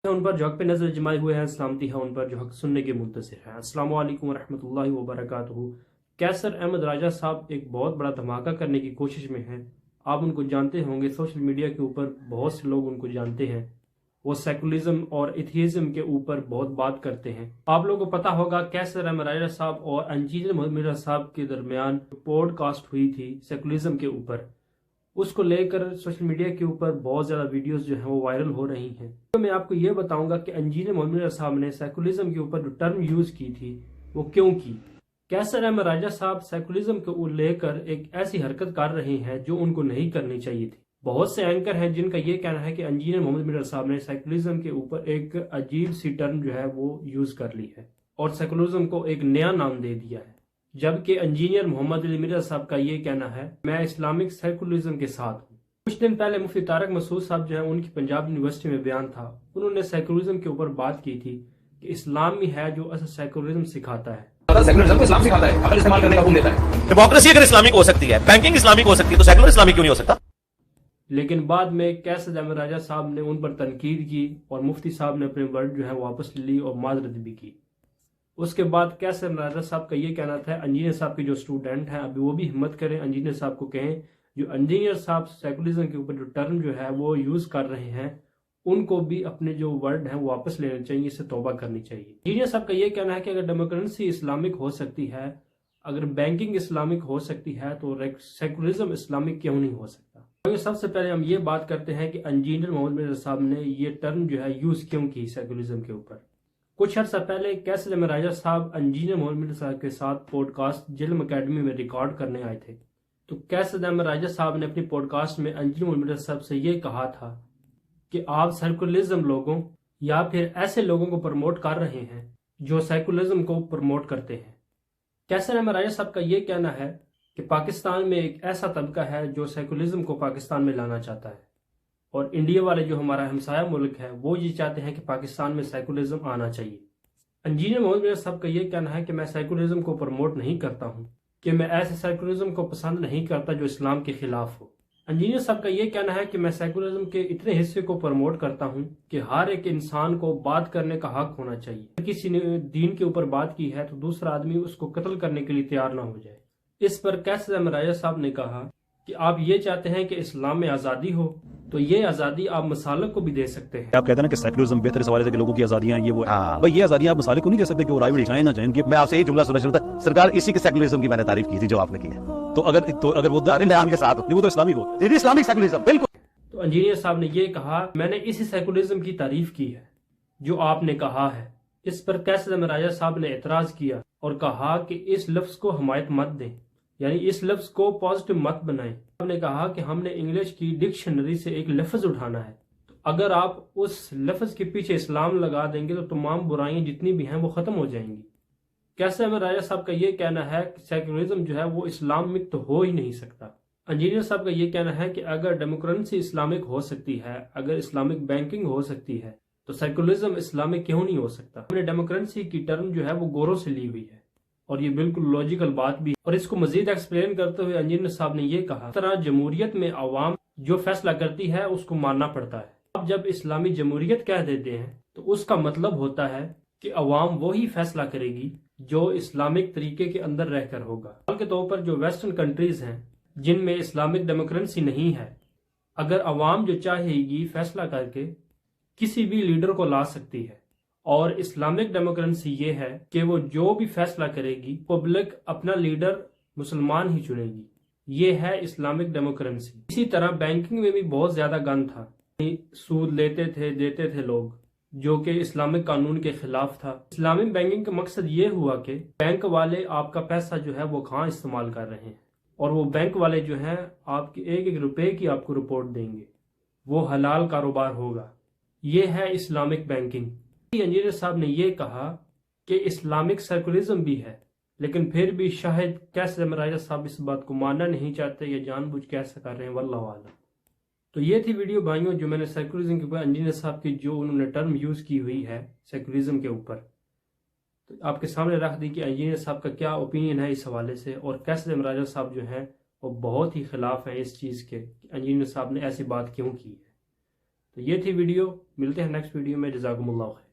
उन पर जो हक पे नजर जमाए हुए हैं, सलामती है उन पर जो हक सुनने के मुंतज़िर हैं। अस्सलाम वालेकुम रहमतुल्लाहि व बरकातुहू। कैसर अहमद राजा साहब एक बहुत बड़ा धमाका करने की कोशिश में हैं। आप उनको जानते होंगे, सोशल मीडिया के ऊपर बहुत से लोग उनको जानते हैं। वो सेकुलरिज्म और एथियज्म के ऊपर बहुत बात करते हैं। आप लोगों को पता होगा कैसर अहमद राजा साहब और इंजीनियर मोहम्मद मिर्जा साहब के दरमियान पॉडकास्ट हुई थी सेकुलरिज्म के ऊपर। उसको लेकर सोशल मीडिया के ऊपर बहुत ज़्यादा वीडियोस जो हैं वो वायरल हो रही हैं। तो मैं आपको ये बताऊंगा कि इंजीनियर मोहम्मद मिर्जा साहब ने सेकुलरिज्म के ऊपर जो टर्म यूज़ की थी वो क्यों की। कैसर अहमद राजा साहब सेकुलरिज्म को लेकर एक ऐसी हरकत कर रहे हैं जो उनको नहीं करनी चाहिए थी। बहुत से एंकर हैं जिनका ये कहना है कि इंजीनियर मोहम्मद मिर्जा साहब ने सेकुलरिज्म के ऊपर एक अजीब सी टर्म जो है वो यूज़ कर ली है और सेकुलरिज्म को एक नया नाम दे दिया है। जबकि इंजीनियर मोहम्मद अली मिर्जा साहब का ये कहना है मैं इस्लामिक सेकुलरिज्म के साथ हूँ। कुछ दिन पहले मुफ्ती तारक मसूद साहब जो है उनकी पंजाब यूनिवर्सिटी में बयान था। उन्होंने सेकुलरिज्म के ऊपर बात की थी कि इस्लाम ही है जो असल सेकुलरिज्म सिखाता है। सेकुलरिज्म को इस्लाम सिखाता है, अगर इस्तेमाल करने का हुक्म देता है। डेमोक्रेसी अगर इस्लामिक हो सकती है, बैंकिंग इस्लामिक हो सकती है, तो सेकुलर इस्लामिक क्यों नहीं हो सकता? लेकिन बाद में कैसर अहमद राजा साहब ने उन पर तनकीद की और मुफ्ती साहब ने अपने वर्ड जो है वापस ली और माजरत भी की। उसके बाद कैसर अहमद राजा साहब का ये कहना था इंजीनियर साहब के जो स्टूडेंट हैं अभी वो भी हिम्मत करें, इंजीनियर साहब को कहें जो इंजीनियर साहब सेकुलरिज्म के ऊपर जो टर्म जो है वो यूज़ कर रहे हैं उनको भी अपने जो वर्ड हैं वो वापस लेने चाहिए, इससे तौबा करनी चाहिए। इंजीनियर साहब का ये कहना है कि अगर डेमोक्रेसी इस्लामिक हो सकती है, अगर बैंकिंग इस्लामिक हो सकती है, तो सेकुलरिज्म इस्लामिक क्यों नहीं हो सकता। तो सबसे पहले हम ये बात करते हैं कि इंजीनियर मोहम्मद मिर्जा साहब ने ये टर्म जो है यूज़ क्यों की सेकुलरिज्म के ऊपर। कुछ अर्सा पहले कैसर अहमद राजा साहब इंजीनियर मोहम्मद मिर्जा साहब के साथ पॉडकास्ट जिल्म अकेडमी में रिकॉर्ड करने आए थे। तो कैसर अहमद राजा साहब ने अपनी पॉडकास्ट में इंजीनियर मोहम्मद मिर्जा साहब से ये कहा था कि आप सेकुलरिज्म लोगों या फिर ऐसे लोगों को प्रमोट कर रहे हैं जो सेकुलरिज्म को प्रमोट करते हैं। कैसर अहमद राजा साहब का ये कहना है कि पाकिस्तान में एक ऐसा तबका है जो सेकुलरिज्म को पाकिस्तान में लाना चाहता है और इंडिया वाले जो हमारा हमसाया मुल्क है वो ये चाहते हैं कि पाकिस्तान में सेकुलरिज्म आना चाहिए। इंजीनियर मोहम्मद मिर्जा साहब का ये कहना है कि मैं सेकुलरिज्म को प्रमोट नहीं करता हूँ, कि मैं ऐसे सेकुलरिज्म को पसंद नहीं करता जो इस्लाम के खिलाफ हो। इंजीनियर साहब का ये कहना है कि मैं सेकुलरिज्म के इतने हिस्से को प्रमोट करता हूँ कि हर एक इंसान को बात करने का हक होना चाहिए। अगर किसी ने दीन के ऊपर बात की है तो दूसरा आदमी उसको कत्ल करने के लिए तैयार ना हो जाए। इस पर कैसर अहमद राजा साहब ने कहा कि आप ये चाहते हैं कि इस्लाम में आज़ादी हो, तो ये आज़ादी आप मसालक को भी दे सकते हैं। आप कहते हैं ना कि सेकुलरिज्म बेहतर सवाल है कि लोगों की आजादियां ये वो भाई ये आजादी आप मसाले को नहीं दे सकते कि वो राइवल चाहे ना चाहे। मैं आपसे एक जुमला सुनना चाहता हूं, सरकार इसी के सेकुलरिज्म की मैंने तारीफ की थी जो आपने की है, तो अगर वो दारे नाम के साथ हो वो तो इस्लामिक हो, ये इस्लामिक सेकुलरिज्म बिल्कुल। तो इंजीनियर साहब ने ये कहा मैंने इसी सेकुलरिज्म की तारीफ की है जो आपने कहा है। इस पर कैसर अहमद राजा साहब ने एतराज किया और कहा कि इस लफ्ज को हमायत मत दें, यानी इस लफ्ज को पॉजिटिव मत बनाएं। हमने कहा कि हमने इंग्लिश की डिक्शनरी से एक लफ्ज उठाना है, तो अगर आप उस लफ्ज के पीछे इस्लाम लगा देंगे तो तमाम बुराइयां जितनी भी हैं वो खत्म हो जाएंगी। कैसर अहमद राजा साहब का ये कहना है कि सेकुलरिज्म जो है वो इस्लामिक तो हो ही नहीं सकता। इंजीनियर साहब का ये कहना है कि अगर डेमोक्रेसी इस्लामिक हो सकती है, अगर इस्लामिक बैंकिंग हो सकती है, तो सेकुलरिज्म इस्लामिक क्यों नहीं हो सकता। हमने डेमोक्रेसी की टर्म जो है वो गोरों से ली हुई है और ये बिल्कुल लॉजिकल बात भी। और इसको मजीद एक्सप्लेन करते हुए इंजीनियर साहब ने ये कहा, तरह जमहूरियत में अवाम जो फैसला करती है उसको मानना पड़ता है। अब जब इस्लामी जमहूरियत कह देते हैं तो उसका मतलब होता है कि अवाम वही फैसला करेगी जो इस्लामिक तरीके के अंदर रहकर होगा। मिसाल के तौर पर जो वेस्टर्न कंट्रीज हैं जिनमें इस्लामिक डेमोक्रेसी नहीं है, अगर अवाम जो चाहेगी फैसला करके किसी भी लीडर को ला सकती है। और इस्लामिक डेमोक्रेसी ये है कि वो जो भी फैसला करेगी पब्लिक अपना लीडर मुसलमान ही चुनेगी। ये है इस्लामिक डेमोक्रेसी। इसी तरह बैंकिंग में भी बहुत ज्यादा गंद था, सूद लेते थे देते थे लोग, जो कि इस्लामिक कानून के खिलाफ था। इस्लामिक बैंकिंग का मकसद ये हुआ कि बैंक वाले आपका पैसा जो है वो कहाँ इस्तेमाल कर रहे हैं और वो बैंक वाले जो हैं आपके एक एक रुपए की आपको रिपोर्ट देंगे, वो हलाल कारोबार होगा। ये है इस्लामिक बैंकिंग। इंजीनियर साहब ने ये कहा कि इस्लामिक सेकुलरिज्म भी है, लेकिन फिर भी शायद कैसर अहमद राजा साहब इस बात को मानना नहीं चाहते या जानबूझ के ऐसा कर रहे हैं, वल्लाहु आलम। तो ये थी वीडियो भाइयों जो मैंने सेकुलरिज्म के ऊपर इंजीनियर साहब की जो उन्होंने टर्म यूज़ की हुई है सेकुलरिज्म के ऊपर, तो आपके सामने रख दी कि इंजीनियर साहब का क्या ओपिनियन है इस हवाले से। और कैसर अहमद राजा साहब जो हैं वो बहुत ही खिलाफ हैं इस चीज़ के कि इंजीनियर साहब ने ऐसी बात क्यों की है। تو یہ تھی ویڈیو، ملتے ہیں نیکسٹ ویڈیو میں، جزاکم اللہ خیر۔